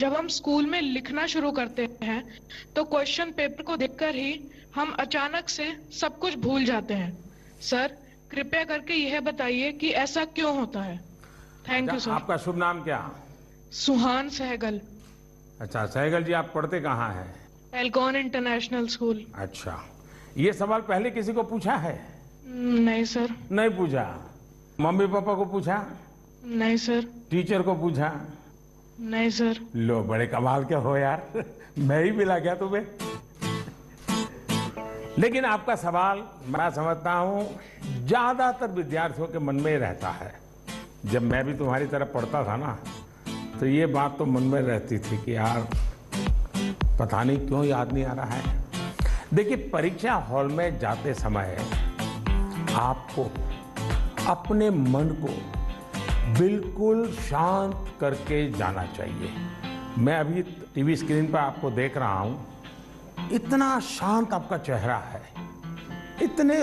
जब हम स्कूल में लिखना शुरू करते हैं तो क्वेश्चन पेपर को देखकर ही हम अचानक से सब कुछ भूल जाते हैं। सर, कृपया करके यह बताइए कि ऐसा क्यों होता है। Thank you sir. आपका शुभ नाम क्या? सुहान सहगल। अच्छा सहगल जी, आप पढ़ते कहाँ हैं? Alcon International School. अच्छा, ये सवाल पहले किसी को पूछा है? नहीं सर। नहीं पूछा। मम्मी पापा को पूछा? नहीं सर। टीचर को पूछा? नहीं सर। लो, बड़े कमाल के हो यार। मैं ही मिला क्या तुम्हें? लेकिन आपका सवाल मैं समझता हूं ज्यादातर विद्यार्थियों के मन में रहता है। जब मैं भी तुम्हारी तरह पढ़ता था ना, तो ये बात तो मन में रहती थी कि यार पता नहीं क्यों याद नहीं आ रहा है। देखिए, परीक्षा हॉल में जाते समय आपको अपने मन को बिल्कुल शांत करके जाना चाहिए। मैं अभी टीवी स्क्रीन पर आपको देख रहा हूं, इतना शांत आपका चेहरा है, इतने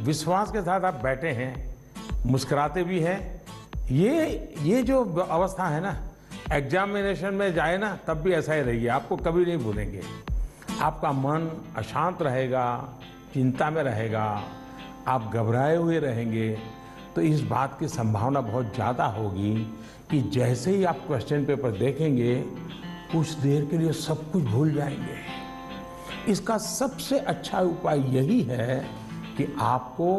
विश्वास के साथ आप बैठे हैं, मुस्कुराते भी हैं। ये जो अवस्था है ना, एग्जामिनेशन में जाए ना तब भी ऐसा ही रहिए, आपको कभी नहीं भूलेंगे। आपका मन अशांत रहेगा, चिंता में रहेगा, आप घबराए हुए रहेंगे, तो इस बात की संभावना बहुत ज़्यादा होगी कि जैसे ही आप क्वेश्चन पेपर देखेंगे कुछ देर के लिए सब कुछ भूल जाएंगे। इसका सबसे अच्छा उपाय यही है कि आपको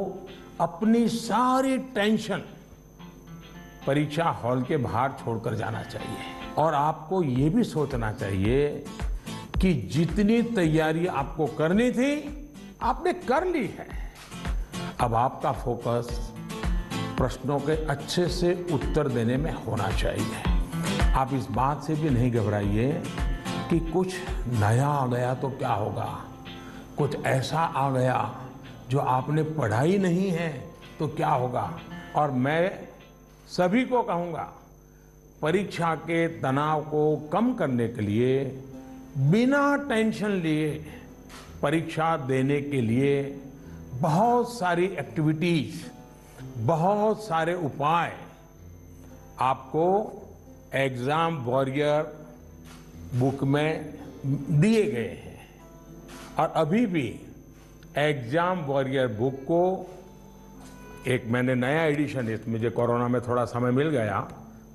अपनी सारी टेंशन परीक्षा हॉल के बाहर छोड़कर जाना चाहिए और आपको ये भी सोचना चाहिए कि जितनी तैयारी आपको करनी थी आपने कर ली है। अब आपका फोकस प्रश्नों के अच्छे से उत्तर देने में होना चाहिए। आप इस बात से भी नहीं घबराइए कि कुछ नया आ गया तो क्या होगा, कुछ ऐसा आ गया जो आपने पढ़ा ही नहीं है तो क्या होगा। और मैं सभी को कहूँगा, परीक्षा के तनाव को कम करने के लिए बिना टेंशन लिए परीक्षा देने के लिए बहुत सारी एक्टिविटीज, बहुत सारे उपाय आपको एग्जाम वॉरियर बुक में दिए गए हैं। और अभी भी एग्जाम वॉरियर बुक को एक मैंने नया एडिशन, मुझे कोरोना में थोड़ा समय मिल गया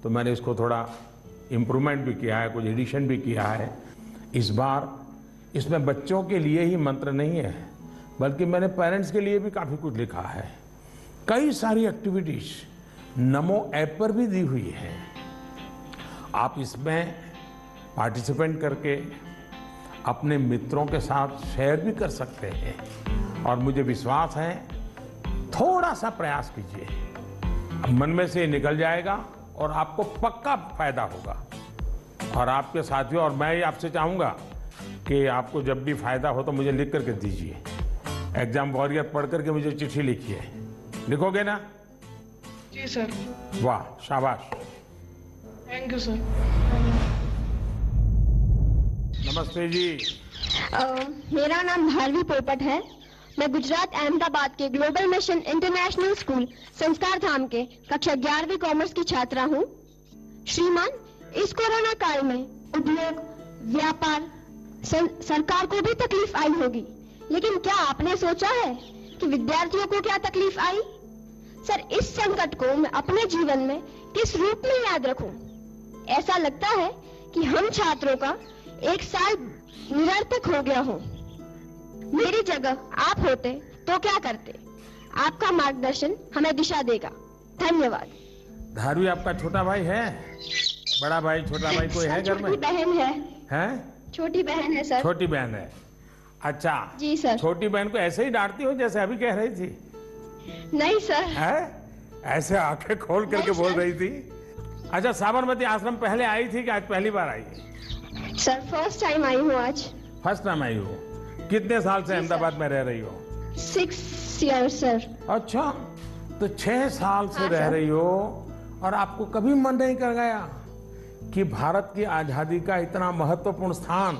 तो मैंने इसको थोड़ा इम्प्रूवमेंट भी किया है, कुछ एडिशन भी किया है। इस बार इसमें बच्चों के लिए ही मंत्र नहीं है, बल्कि मैंने पेरेंट्स के लिए भी काफ़ी कुछ लिखा है। कई सारी एक्टिविटीज नमो ऐप पर भी दी हुई है। आप इसमें पार्टिसिपेंट करके अपने मित्रों के साथ शेयर भी कर सकते हैं। और मुझे विश्वास है, थोड़ा सा प्रयास कीजिए, मन में से निकल जाएगा और आपको पक्का फायदा होगा। और आपके साथियों और मैं ही आपसे चाहूँगा कि आपको जब भी फायदा हो तो मुझे लिख करके दीजिए। एग्जाम वॉरियर पढ़ करके मुझे चिट्ठी लिखिए। लिखोगे ना? जी सर। वाह, शाबाश। Thank you sir. नमस्ते जी। मेरा नाम भारवी पोपट है। मैं गुजरात अहमदाबाद के ग्लोबल मिशन इंटरनेशनल स्कूल संस्कार धाम के कक्षा 11वीं कॉमर्स की छात्रा हूँ। श्रीमान, इस कोरोना काल में उद्योग, व्यापार, सरकार को भी तकलीफ आई होगी, लेकिन क्या आपने सोचा है कि विद्यार्थियों को क्या तकलीफ आई? सर, इस संकट को मैं अपने जीवन में किस रूप में याद रखूं? ऐसा लगता है कि हम छात्रों का एक साल निरर्थक हो गया हो। मेरी जगह आप होते तो क्या करते? आपका मार्गदर्शन हमें दिशा देगा। धन्यवाद। धारवी आपका छोटा भाई है? बड़ा भाई, छोटा भाई कोई है घर में? छोटी बहन है। हैं? छोटी बहन है सर। छोटी बहन है। अच्छा जी सर। छोटी बहन को ऐसे ही डांटती हो जैसे अभी कह रही थी? नहीं सर। है? ऐसे आंखें खोल करके बोल रही थी? अच्छा, साबरमती आश्रम पहले आई थी कि आज पहली बार आई? सर, फर्स्ट टाइम आई हूँ आज। फर्स्ट टाइम आई हो? कितने साल से अहमदाबाद में रह रही हो? 6 years सर। अच्छा, तो 6 साल से रह रही हो और आपको कभी मन नहीं कर गया कि भारत की आजादी का इतना महत्वपूर्ण स्थान,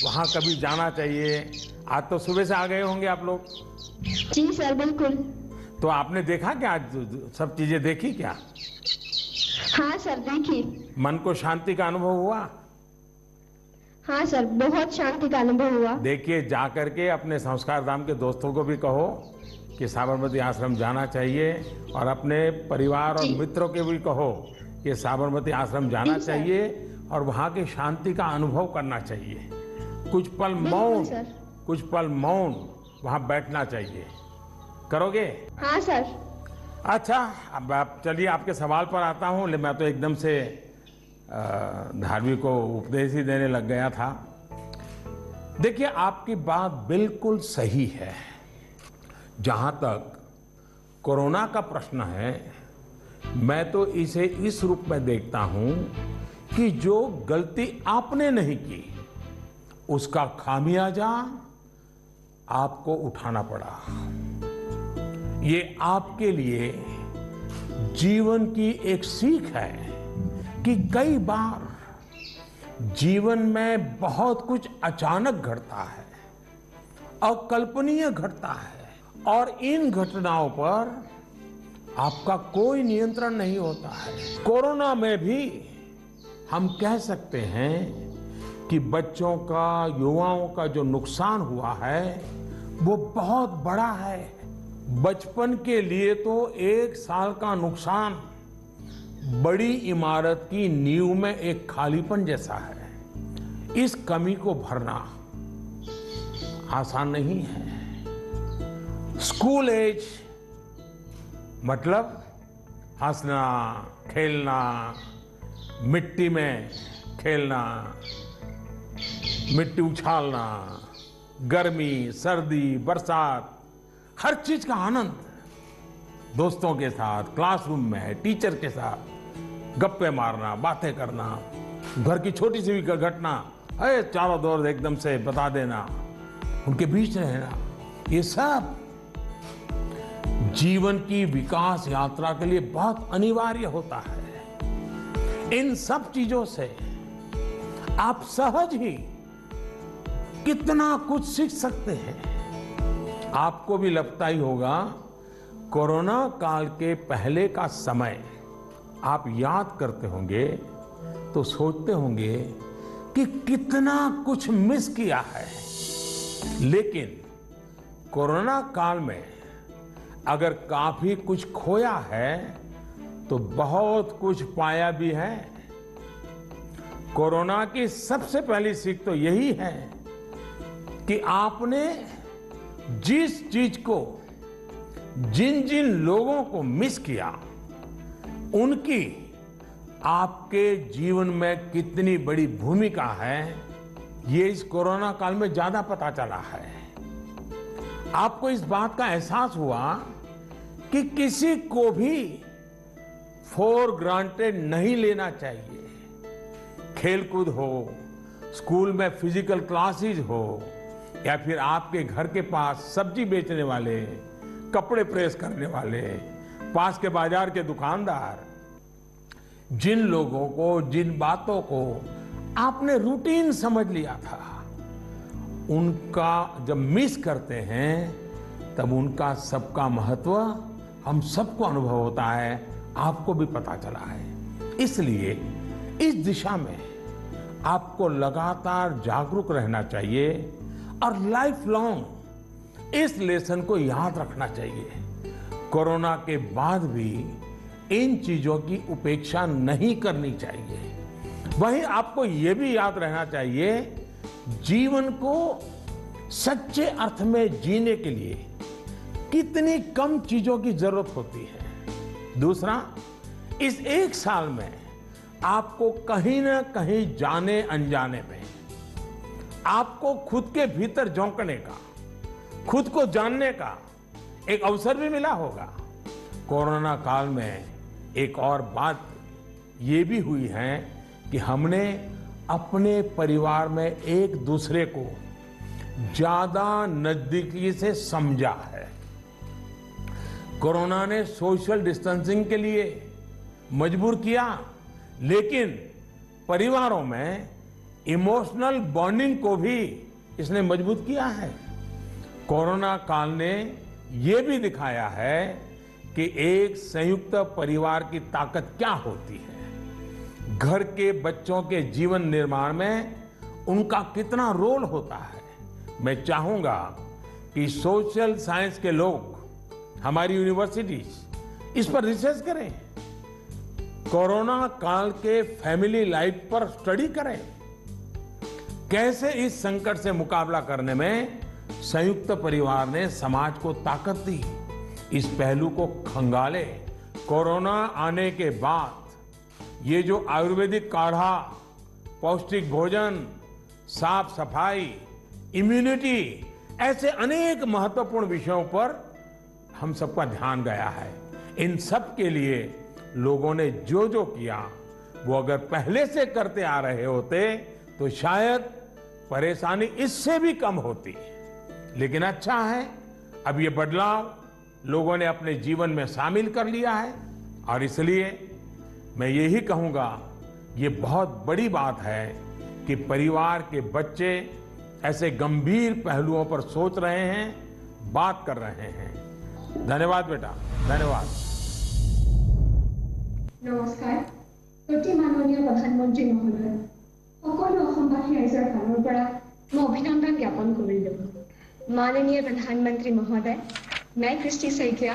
वहां कभी जाना चाहिए? आज तो सुबह से आ गए होंगे आप लोग? जी सर, बिल्कुल। तो आपने देखा क्या, आज सब चीजें देखी क्या? हाँ सर, देखी। मन को शांति का अनुभव हुआ? हाँ सर, बहुत शांति का अनुभव हुआ। देखिए, जा करके अपने संस्कार धाम के दोस्तों को भी कहो कि साबरमती आश्रम जाना चाहिए, और अपने परिवार और जी। मित्रों के भी कहो कि साबरमती आश्रम जाना जी, सर। चाहिए और वहाँ की शांति का अनुभव करना चाहिए। कुछ पल बिल्कुल, मौन, सर। कुछ पल मौन वहाँ बैठना चाहिए। करोगे? हाँ सर। अच्छा, अब आप चलिए, आपके सवाल पर आता हूँ। मैं तो एकदम से धार्मिक को उपदेश ही देने लग गया था। देखिए, आपकी बात बिल्कुल सही है। जहाँ तक कोरोना का प्रश्न है, मैं तो इसे इस रूप में देखता हूँ कि जो गलती आपने नहीं की, उसका खामियाजा आपको उठाना पड़ा। ये आपके लिए जीवन की एक सीख है कि कई बार जीवन में बहुत कुछ अचानक घटता है, अकल्पनीय घटता है, और इन घटनाओं पर आपका कोई नियंत्रण नहीं होता है। कोरोना में भी हम कह सकते हैं कि बच्चों का, युवाओं का जो नुकसान हुआ है वो बहुत बड़ा है। बचपन के लिए तो 1 साल का नुकसान बड़ी इमारत की नींव में एक खालीपन जैसा है। इस कमी को भरना आसान नहीं है। स्कूल एज मतलब हंसना, खेलना, मिट्टी में खेलना, मिट्टी उछालना, गर्मी, सर्दी, बरसात, हर चीज का आनंद, दोस्तों के साथ, क्लासरूम में, टीचर के साथ गप्पे मारना, बातें करना, घर की छोटी सी भी घटना है चारों दौर एकदम से बता देना, उनके बीच रहना, ये सब जीवन की विकास यात्रा के लिए बहुत अनिवार्य होता है। इन सब चीजों से आप सहज ही कितना कुछ सीख सकते हैं। आपको भी लगता ही होगा, कोरोना काल के पहले का समय आप याद करते होंगे तो सोचते होंगे कि कितना कुछ मिस किया है। लेकिन कोरोना काल में अगर काफी कुछ खोया है तो बहुत कुछ पाया भी है। कोरोना की सबसे पहली सीख तो यही है कि आपने जिस चीज को, जिन जिन लोगों को मिस किया, उनकी आपके जीवन में कितनी बड़ी भूमिका है, ये इस कोरोना काल में ज्यादा पता चला है। आपको इस बात का एहसास हुआ कि किसी को भी फॉर ग्रांटेड नहीं लेना चाहिए। खेलकूद हो, स्कूल में फिजिकल क्लासेस हो, या फिर आपके घर के पास सब्जी बेचने वाले, कपड़े प्रेस करने वाले, पास के बाजार के दुकानदार, जिन लोगों को, जिन बातों को आपने रूटीन समझ लिया था, उनका जब मिस करते हैं तब उनका सबका महत्व हम सबको अनुभव होता है, आपको भी पता चला है। इसलिए इस दिशा में आपको लगातार जागरूक रहना चाहिए और लाइफ लॉन्ग इस लेसन को याद रखना चाहिए। कोरोना के बाद भी इन चीजों की उपेक्षा नहीं करनी चाहिए। वहीं आपको यह भी याद रहना चाहिए, जीवन को सच्चे अर्थ में जीने के लिए कितनी कम चीजों की जरूरत होती है। दूसरा, इस 1 साल में आपको कहीं ना कहीं जाने अनजाने में आपको खुद के भीतर झोंकने का, खुद को जानने का एक अवसर भी मिला होगा। कोरोना काल में एक और बात ये भी हुई है कि हमने अपने परिवार में एक दूसरे को ज्यादा नजदीकी से समझा है। कोरोना ने सोशल डिस्टेंसिंग के लिए मजबूर किया, लेकिन परिवारों में इमोशनल बॉन्डिंग को भी इसने मजबूत किया है। कोरोना काल ने यह भी दिखाया है कि एक संयुक्त परिवार की ताकत क्या होती है। घर के बच्चों के जीवन निर्माण में उनका कितना रोल होता है। मैं चाहूंगा कि सोशल साइंस के लोग, हमारी यूनिवर्सिटीज इस पर रिसर्च करें, कोरोना काल के फैमिली लाइफ पर स्टडी करें, कैसे इस संकट से मुकाबला करने में संयुक्त परिवार ने समाज को ताकत दी। इस पहलू को खंगाले। कोरोना आने के बाद ये जो आयुर्वेदिक काढ़ा, पौष्टिक भोजन, साफ सफाई, इम्यूनिटी, ऐसे अनेक महत्वपूर्ण विषयों पर हम सबका ध्यान गया है। इन सब के लिए लोगों ने जो जो किया वो अगर पहले से करते आ रहे होते तो शायद परेशानी इससे भी कम होती। लेकिन अच्छा है, अब ये बदलाव लोगों ने अपने जीवन में शामिल कर लिया है और इसलिए मैं यही कहूंगा, ये बहुत बड़ी बात है कि परिवार के बच्चे ऐसे गंभीर पहलुओं पर सोच रहे हैं, बात कर रहे हैं। धन्यवाद बेटा, धन्यवाद। নমস্কাৰ। অতি মাননীয় প্ৰধানমন্ত্ৰী মহোদয়, সকলো অসমবাসী ৰাইজৰ ফালৰ পৰা মই অভিনন্দন জ্ঞাপন কৰিলোঁ। माननीय प्रधानमंत्री महोदय, मैं कृष्टि सैकिया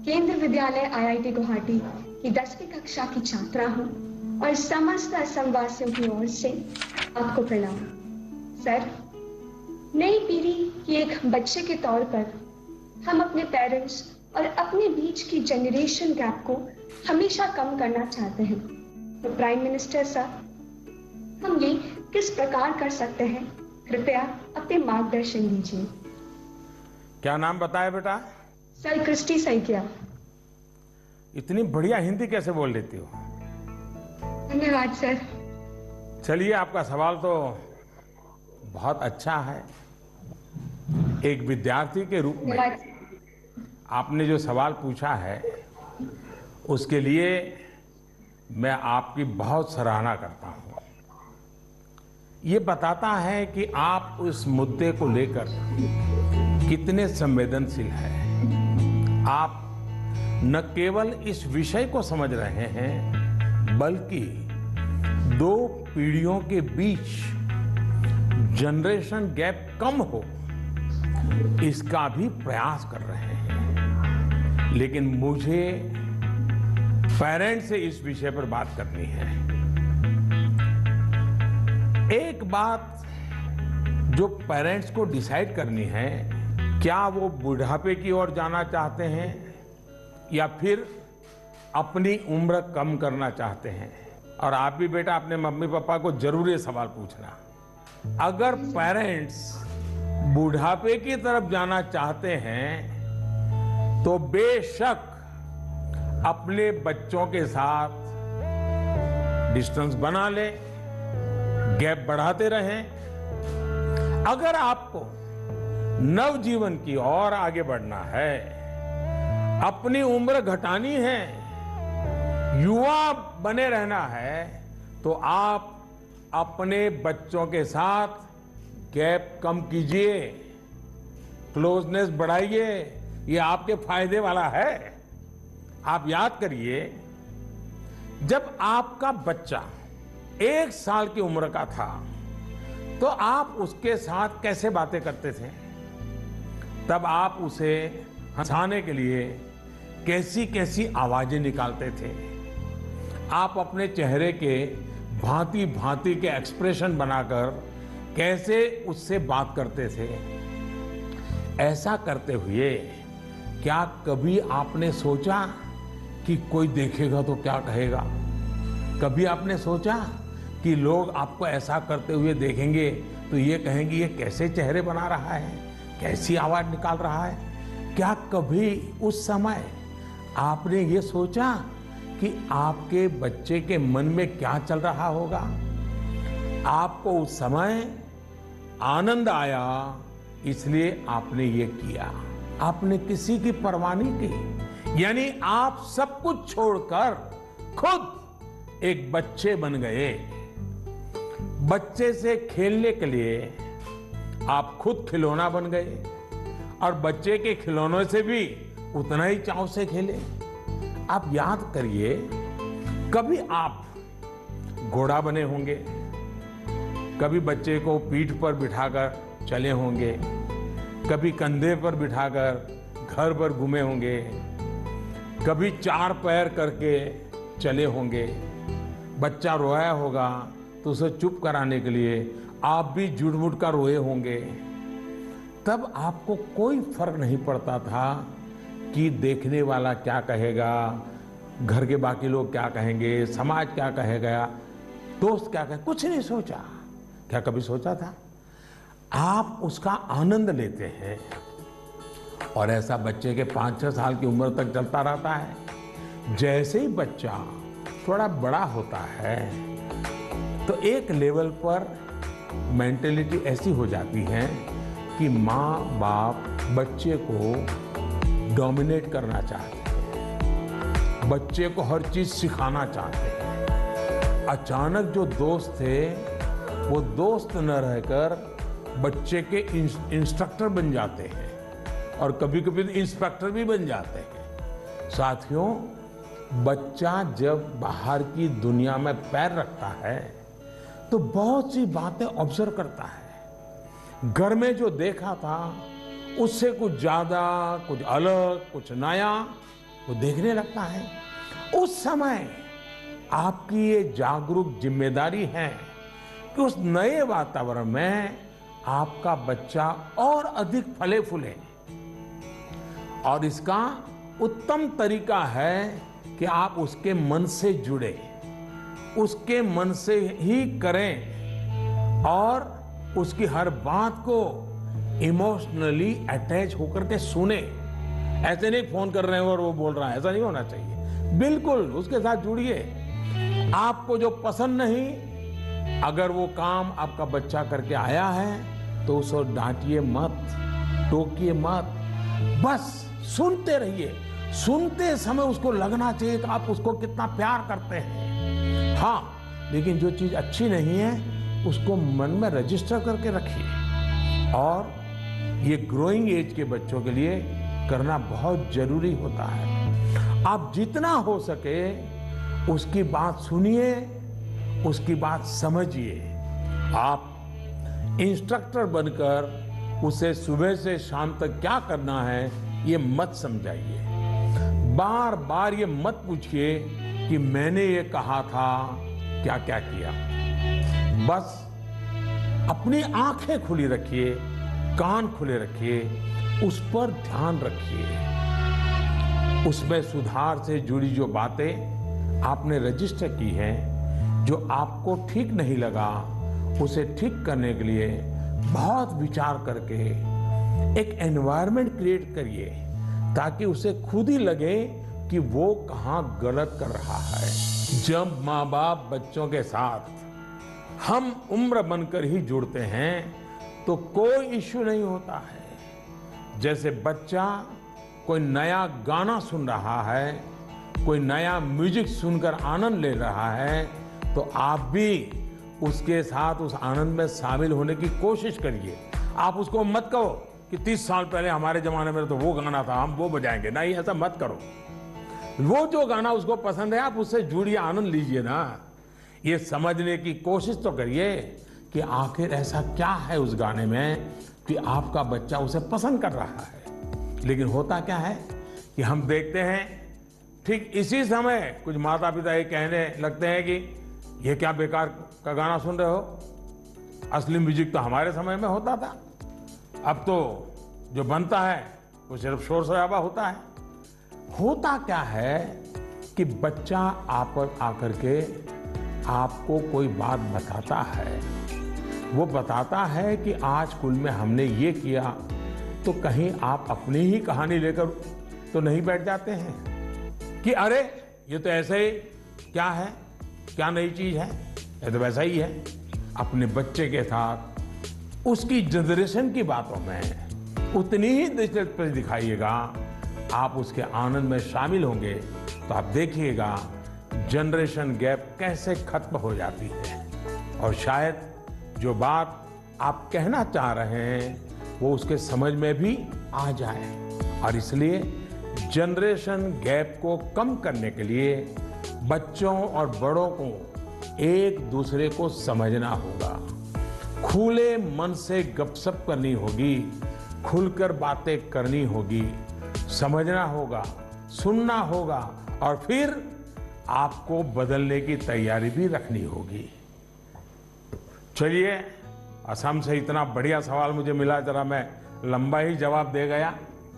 केंद्र विद्यालय IIT गुवाहाटी की 10वीं कक्षा की छात्रा हूँ और समस्त असमवासियों की ओर से आपको प्रणाम। सर, नई पीढ़ी की एक बच्चे के तौर पर हम अपने पेरेंट्स और अपने बीच की जनरेशन गैप को हमेशा कम करना चाहते हैं। तो प्राइम मिनिस्टर सर, हम ये किस प्रकार कर सकते हैं? कृपया अपने मार्गदर्शन दीजिए। क्या नाम बताया बेटा? सर, कृष्टि सैकिया। इतनी बढ़िया हिंदी कैसे बोल लेती हो? धन्यवाद सर। चलिए, आपका सवाल तो बहुत अच्छा है। एक विद्यार्थी के रूप में आपने जो सवाल पूछा है उसके लिए मैं आपकी बहुत सराहना करता हूं। ये बताता है कि आप उस मुद्दे को लेकर कितने संवेदनशील हैं। आप न केवल इस विषय को समझ रहे हैं बल्कि दो पीढ़ियों के बीच जनरेशन गैप कम हो इसका भी प्रयास कर रहे हैं। लेकिन मुझे पेरेंट्स से इस विषय पर बात करनी है। एक बात जो पेरेंट्स को डिसाइड करनी है, क्या वो बुढ़ापे की ओर जाना चाहते हैं या फिर अपनी उम्र कम करना चाहते हैं। और आप भी बेटा अपने मम्मी पापा को जरूर ये सवाल पूछना। अगर पेरेंट्स बुढ़ापे की तरफ जाना चाहते हैं तो बेशक अपने बच्चों के साथ डिस्टेंस बना ले, गैप बढ़ाते रहें। अगर आपको नवजीवन की ओर आगे बढ़ना है, अपनी उम्र घटानी है, युवा बने रहना है, तो आप अपने बच्चों के साथ गैप कम कीजिए, क्लोजनेस बढ़ाइए। ये आपके फायदे वाला है। आप याद करिए, जब आपका बच्चा 1 साल की उम्र का था तो आप उसके साथ कैसे बातें करते थे? तब आप उसे हंसाने के लिए कैसी कैसी आवाजें निकालते थे? आप अपने चेहरे के भांति भांति के एक्सप्रेशन बनाकर कैसे उससे बात करते थे? ऐसा करते हुए क्या कभी आपने सोचा कि कोई देखेगा तो क्या कहेगा? कभी आपने सोचा कि लोग आपको ऐसा करते हुए देखेंगे तो ये कहेंगे ये कैसे चेहरे बना रहा है, कैसी आवाज निकाल रहा है? क्या कभी उस समय आपने ये सोचा कि आपके बच्चे के मन में क्या चल रहा होगा? आपको उस समय आनंद आया, इसलिए आपने ये किया। आपने किसी की परवाह नहीं की, यानी आप सब कुछ छोड़कर खुद एक बच्चे बन गए। बच्चे से खेलने के लिए आप खुद खिलौना बन गए और बच्चे के खिलौनों से भी उतना ही चाव से खेले। आप याद करिए, कभी आप घोड़ा बने होंगे, कभी बच्चे को पीठ पर बिठाकर चले होंगे, कभी कंधे पर बिठाकर घर पर घूमे होंगे, कभी 4 पैर करके चले होंगे। बच्चा रोया होगा तो उसे चुप कराने के लिए आप भी जुट-मुट कर रोए होंगे। तब आपको कोई फर्क नहीं पड़ता था कि देखने वाला क्या कहेगा, घर के बाकी लोग क्या कहेंगे, समाज क्या कहेगा, दोस्त क्या कहेगा, कुछ नहीं सोचा। क्या कभी सोचा था? आप उसका आनंद लेते हैं और ऐसा बच्चे के 5-6 साल की उम्र तक चलता रहता है। जैसे ही बच्चा थोड़ा बड़ा होता है तो एक लेवल पर मेंटेलिटी ऐसी हो जाती है कि माँ बाप बच्चे को डोमिनेट करना चाहते हैं, बच्चे को हर चीज सिखाना चाहते हैं। अचानक जो दोस्त थे वो दोस्त न रहकर बच्चे के इंस्ट्रक्टर बन जाते हैं और कभी कभी इंस्पेक्टर भी बन जाते हैं। साथियों, बच्चा जब बाहर की दुनिया में पैर रखता है तो बहुत सी बातें ऑब्जर्व करता है। घर में जो देखा था उससे कुछ ज्यादा, कुछ अलग, कुछ नया वो देखने लगता है। उस समय आपकी ये जागरूक जिम्मेदारी है कि उस नए वातावरण में आपका बच्चा और अधिक फले फूले। और इसका उत्तम तरीका है कि आप उसके मन से जुड़े, उसके मन से ही करें और उसकी हर बात को इमोशनली अटैच होकर के सुने। ऐसे नहीं फोन कर रहे हैं और वो बोल रहा है, ऐसा नहीं होना चाहिए। बिल्कुल उसके साथ जुड़िए। आपको जो पसंद नहीं, अगर वो काम आपका बच्चा करके आया है तो उसको डांटिए मत, टोकिए मत, बस सुनते रहिए। सुनते समय उसको लगना चाहिए कि आप उसको कितना प्यार करते हैं। हाँ, लेकिन जो चीज अच्छी नहीं है उसको मन में रजिस्टर करके रखिए। और ये ग्रोइंग एज के बच्चों के लिए करना बहुत जरूरी होता है। आप जितना हो सके उसकी बात सुनिए, उसकी बात समझिए। आप इंस्ट्रक्टर बनकर उसे सुबह से शाम तक क्या करना है ये मत समझाइए। बार बार ये मत पूछिए कि मैंने ये कहा था, क्या क्या किया। बस अपनी आंखें खुली रखिए, कान खुले रखिए, उस पर ध्यान रखिए। उसमें सुधार से जुड़ी जो बातें आपने रजिस्टर की हैं, जो आपको ठीक नहीं लगा, उसे ठीक करने के लिए बहुत विचार करके एक एनवायरनमेंट क्रिएट करिए ताकि उसे खुद ही लगे कि वो कहाँ गलत कर रहा है। जब माँ बाप बच्चों के साथ हम उम्र बनकर ही जुड़ते हैं तो कोई इश्यू नहीं होता है। जैसे बच्चा कोई नया गाना सुन रहा है, कोई नया म्यूजिक सुनकर आनंद ले रहा है, तो आप भी उसके साथ उस आनंद में शामिल होने की कोशिश करिए। आप उसको मत कहो कि 30 साल पहले हमारे जमाने में तो वो गाना था, हम वो बजाएंगे। नहीं, ऐसा मत करो। वो जो गाना उसको पसंद है आप उससे जुड़िए, आनंद लीजिए ना। ये समझने की कोशिश तो करिए कि आखिर ऐसा क्या है उस गाने में कि आपका बच्चा उसे पसंद कर रहा है। लेकिन होता क्या है कि हम देखते हैं ठीक इसी समय कुछ माता पिता ये कहने लगते हैं कि ये क्या बेकार का गाना सुन रहे हो, असली म्यूजिक तो हमारे समय में होता था। अब तो जो बनता है वो सिर्फ शोर शराबा होता है। होता क्या है कि बच्चा आप आकर के आपको कोई बात बताता है। वो बताता है कि आज स्कूल में हमने ये किया, तो कहीं आप अपनी ही कहानी लेकर तो नहीं बैठ जाते हैं कि अरे ये तो ऐसे ही, क्या है, क्या नई चीज है, ये तो वैसा ही है। अपने बच्चे के साथ उसकी जनरेशन की बातों में उतनी ही दिलचस्पी दिखाइएगा, आप उसके आनंद में शामिल होंगे तो आप देखिएगा जनरेशन गैप कैसे खत्म हो जाती है। और शायद जो बात आप कहना चाह रहे हैं वो उसके समझ में भी आ जाए। और इसलिए जनरेशन गैप को कम करने के लिए बच्चों और बड़ों को एक दूसरे को समझना होगा। खुले मन से गपशप करनी होगी, खुलकर बातें करनी होगी, समझना होगा, सुनना होगा और फिर आपको बदलने की तैयारी भी रखनी होगी। चलिए, असम से इतना बढ़िया सवाल मुझे मिला, जरा मैं लंबा ही जवाब दे गया,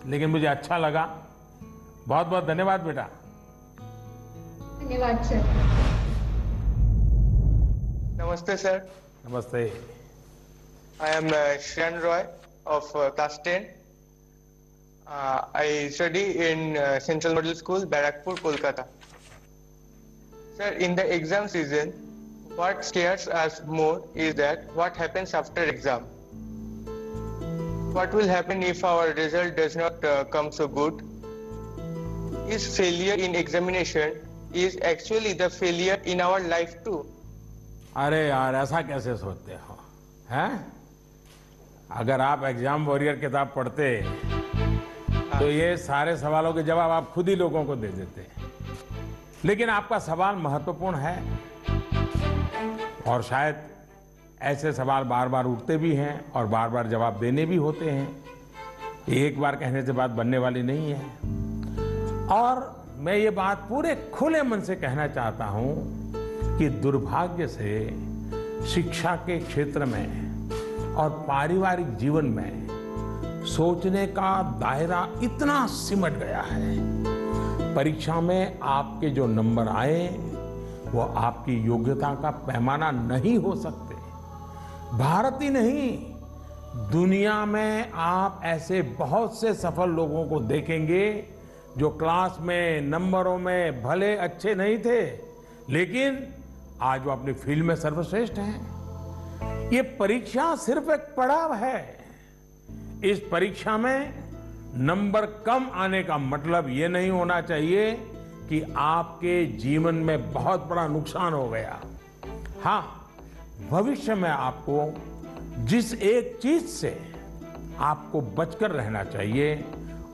लेकिन मुझे अच्छा लगा। बहुत बहुत धन्यवाद बेटा। धन्यवाद सर। Namaste sir, नमस्ते। I am Shreyan Roy of class 10. I study in Central Model School, Barakpur, Kolkata. Sir, in the exam season, what scares us more is that what happens after exam. What will happen if our result does not come so good? Is failure in examination is actually the failure in our life too? अरे यार, ऐसा कैसे सोचते हो, हैं? अगर आप exam warrior किताब पढ़ते तो ये सारे सवालों के जवाब आप खुद ही लोगों को दे देते। लेकिन आपका सवाल महत्वपूर्ण है और शायद ऐसे सवाल बार बार उठते भी हैं और बार बार जवाब देने भी होते हैं। एक बार कहने से बात बनने वाली नहीं है। और मैं ये बात पूरे खुले मन से कहना चाहता हूं कि दुर्भाग्य से शिक्षा के क्षेत्र में और पारिवारिक जीवन में सोचने का दायरा इतना सिमट गया है। परीक्षा में आपके जो नंबर आए वो आपकी योग्यता का पैमाना नहीं हो सकते। भारत ही नहीं, दुनिया में आप ऐसे बहुत से सफल लोगों को देखेंगे जो क्लास में नंबरों में भले अच्छे नहीं थे, लेकिन आज वो अपनी फील्ड में सर्वश्रेष्ठ हैं। ये परीक्षा सिर्फ एक पड़ाव है। इस परीक्षा में नंबर कम आने का मतलब ये नहीं होना चाहिए कि आपके जीवन में बहुत बड़ा नुकसान हो गया। हाँ, भविष्य में आपको जिस एक चीज से आपको बचकर रहना चाहिए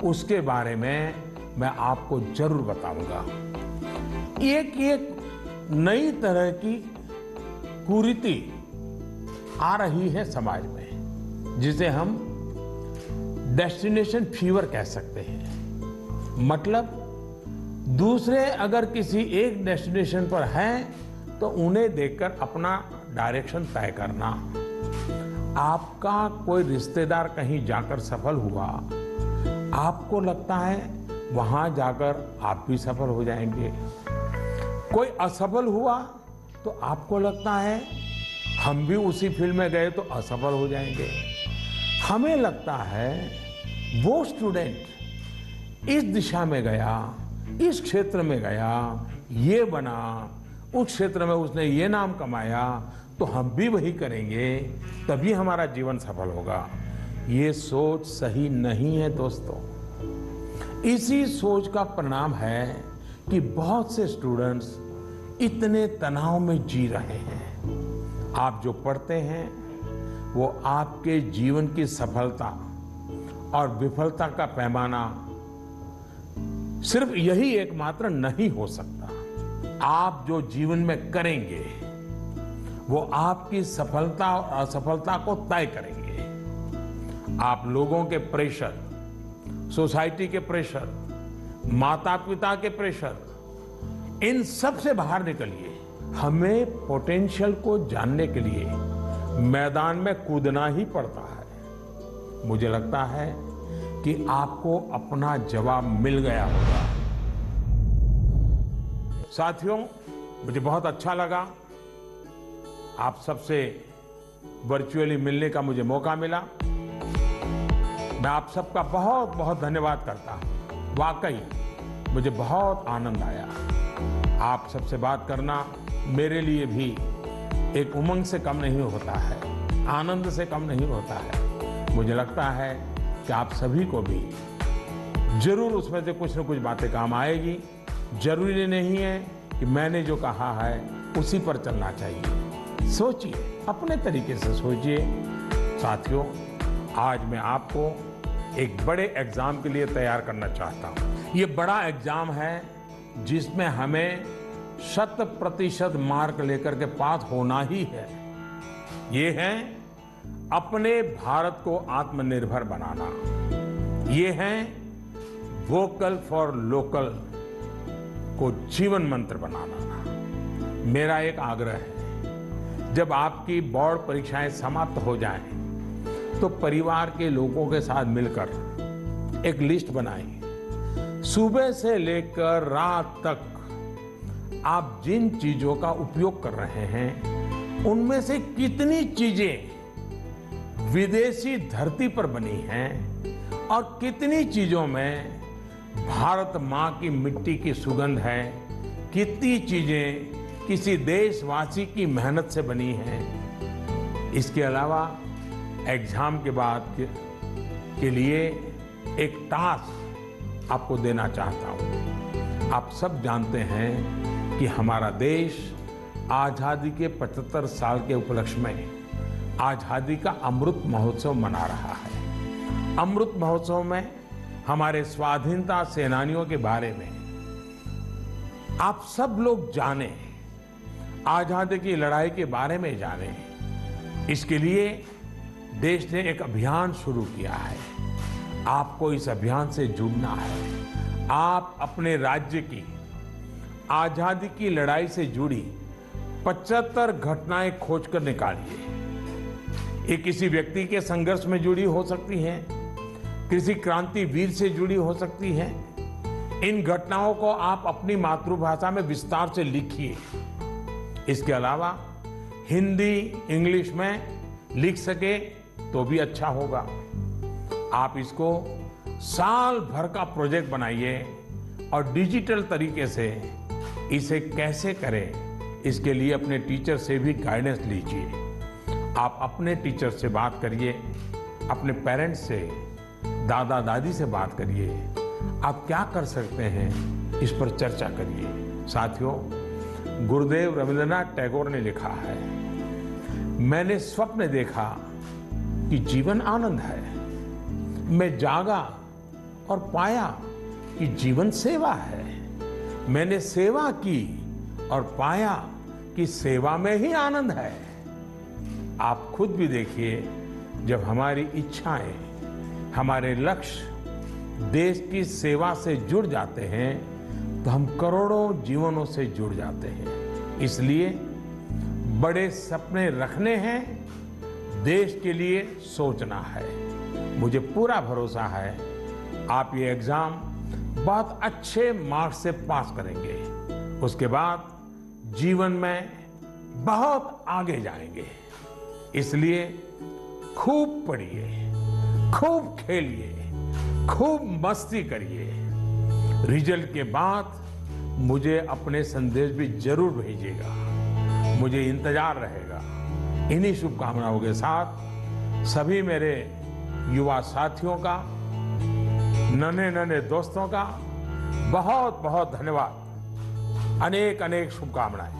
उसके बारे में मैं आपको जरूर बताऊंगा। एक नई तरह की कुरीति आ रही है समाज में, जिसे हम डेस्टिनेशन फीवर कह सकते हैं। मतलब दूसरे अगर किसी एक डेस्टिनेशन पर हैं तो उन्हें देखकर अपना डायरेक्शन तय करना। आपका कोई रिश्तेदार कहीं जाकर सफल हुआ, आपको लगता है वहां जाकर आप भी सफल हो जाएंगे। कोई असफल हुआ तो आपको लगता है हम भी उसी फील्ड में गए तो असफल हो जाएंगे। हमें लगता है वो स्टूडेंट इस दिशा में गया, इस क्षेत्र में गया, ये बना, उस क्षेत्र में उसने ये नाम कमाया, तो हम भी वही करेंगे, तभी हमारा जीवन सफल होगा। ये सोच सही नहीं है दोस्तों। इसी सोच का परिणाम है कि बहुत से स्टूडेंट्स इतने तनाव में जी रहे हैं। आप जो पढ़ते हैं वो आपके जीवन की सफलता और विफलता का पैमाना सिर्फ यही एकमात्र नहीं हो सकता। आप जो जीवन में करेंगे वो आपकी सफलता और असफलता को तय करेंगे। आप लोगों के प्रेशर, सोसाइटी के प्रेशर, माता पिता के प्रेशर, इन सब से बाहर निकलिए। हमें पोटेंशियल को जानने के लिए मैदान में कूदना ही पड़ता है। मुझे लगता है कि आपको अपना जवाब मिल गया होगा। साथियों, मुझे बहुत अच्छा लगा आप सबसे वर्चुअली मिलने का मुझे मौका मिला। मैं आप सबका बहुत बहुत धन्यवाद करता हूं। वाकई मुझे बहुत आनंद आया। आप सबसे बात करना मेरे लिए भी एक उमंग से कम नहीं होता है, आनंद से कम नहीं होता है। मुझे लगता है कि आप सभी को भी जरूर उसमें से कुछ न कुछ बातें काम आएगी। जरूरी नहीं है कि मैंने जो कहा है उसी पर चलना चाहिए। सोचिए, अपने तरीके से सोचिए। साथियों, आज मैं आपको एक बड़े एग्जाम के लिए तैयार करना चाहता हूं। ये बड़ा एग्जाम है जिसमें हमें 100% मार्क लेकर के पास होना ही है। ये है अपने भारत को आत्मनिर्भर बनाना, ये है वोकल फॉर लोकल को जीवन मंत्र बनाना। मेरा एक आग्रह है, जब आपकी बोर्ड परीक्षाएं समाप्त हो जाएं, तो परिवार के लोगों के साथ मिलकर एक लिस्ट बनाएं। सुबह से लेकर रात तक आप जिन चीजों का उपयोग कर रहे हैं, उनमें से कितनी चीजें विदेशी धरती पर बनी हैं और कितनी चीजों में भारत मां की मिट्टी की सुगंध है, कितनी चीजें किसी देशवासी की मेहनत से बनी हैं। इसके अलावा एग्जाम के बाद के लिए एक टास्क आपको देना चाहता हूं। आप सब जानते हैं कि हमारा देश आजादी के 75 साल के उपलक्ष्य में आजादी का अमृत महोत्सव मना रहा है। अमृत महोत्सव में हमारे स्वाधीनता सेनानियों के बारे में आप सब लोग जाने, आजादी की लड़ाई के बारे में जाने। इसके लिए देश ने एक अभियान शुरू किया है। आपको इस अभियान से जुड़ना है। आप अपने राज्य की आजादी की लड़ाई से जुड़ी 75 घटनाएं खोजकर निकालिए। ये किसी व्यक्ति के संघर्ष में जुड़ी हो सकती हैं, किसी क्रांति वीर से जुड़ी हो सकती हैं। इन घटनाओं को आप अपनी मातृभाषा में विस्तार से लिखिए। इसके अलावा हिंदी, इंग्लिश में लिख सके तो भी अच्छा होगा। आप इसको साल भर का प्रोजेक्ट बनाइए और डिजिटल तरीके से इसे कैसे करें, इसके लिए अपने टीचर से भी गाइडेंस लीजिए। आप अपने टीचर से बात करिए, अपने पेरेंट्स से, दादा दादी से बात करिए। आप क्या कर सकते हैं, इस पर चर्चा करिए। साथियों, गुरुदेव रविंद्रनाथ टैगोर ने लिखा है, मैंने स्वप्न देखा कि जीवन आनंद है। मैं जागा और पाया कि जीवन सेवा है। मैंने सेवा की और पाया कि सेवा में ही आनंद है। आप खुद भी देखिए, जब हमारी इच्छाएं, हमारे लक्ष्य देश की सेवा से जुड़ जाते हैं, तो हम करोड़ों जीवनों से जुड़ जाते हैं। इसलिए बड़े सपने रखने हैं, देश के लिए सोचना है। मुझे पूरा भरोसा है आप ये एग्जाम बहुत अच्छे मार्क्स से पास करेंगे। उसके बाद जीवन में बहुत आगे जाएंगे। इसलिए खूब पढ़िए, खूब खेलिए, खूब मस्ती करिए। रिजल्ट के बाद मुझे अपने संदेश भी जरूर भेजिएगा, मुझे इंतजार रहेगा। इन्हीं शुभकामनाओं के साथ सभी मेरे युवा साथियों का, नन्हे नन्हे दोस्तों का बहुत बहुत धन्यवाद। अनेक अनेक शुभकामनाएं।